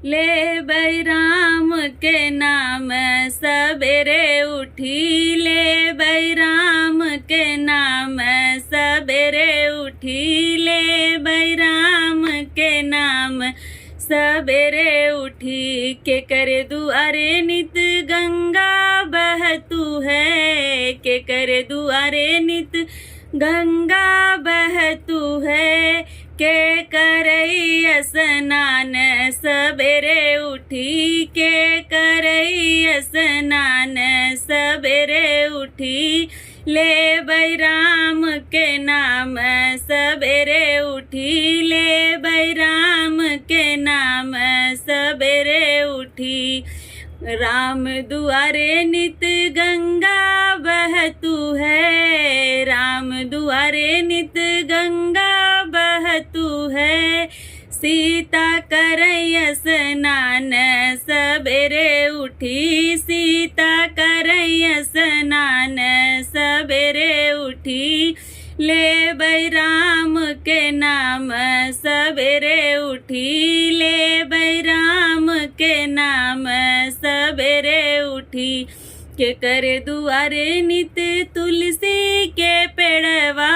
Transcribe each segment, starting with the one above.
ले बै राम के नाम सबेरे उठी, ले बै राम के नाम सबेरे उठी, ले बै राम के नाम सबेरे उठी। के करे दुआरे नित गंगा बहतू है, के करे दुआरे नित गंगा बहतू है। के करई स्नान सबेरे उठी, के करई स्नान सबेरे उठी, ले बै राम के नाम सबेरे उठी, ले बै राम के नाम सबेरे उठी। राम दुआरे नित गंगा बहतू है, राम दुआरे नित गंगा बहतू है। सीता करई स्नान सबेरे उठी, सीता करई स्नान सबेरे उठी, ले बै राम के नाम सबेरे उठी, ले बै राम के नाम सबेरे उठी। के करे दुआरे नित तुलसी के पेड़वा,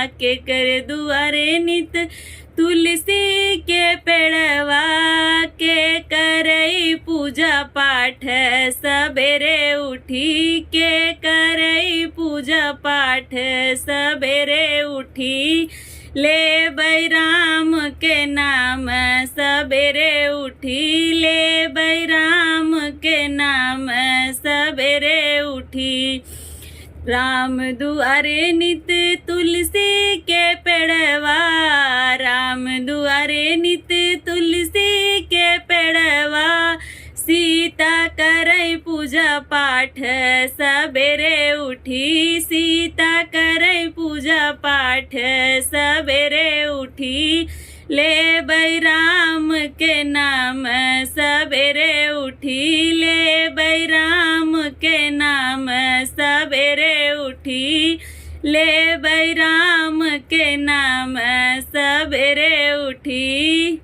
के करे दुआरे नित तुलसी के पेड़वा। के करई पूजा पाठ सबेरे उठी, के करई पूजा पाठ सबेरे उठी, ले बै राम के नाम सबेरे उठी, ले बै राम के नाम सबेरे उठी। राम दुआरे नित तुलसी के पेड़वा, राम दुआरे नित तुलसी के पेड़वा। सीता करई पूजा पाठ सबेरे उठी, सीता करई पूजा पाठ सबेरे उठी, ले बै राम के नाम सबेरे उठी, ले बै राम के नाम सबेरे उठी, ले बै राम के नाम सबेरे उठी।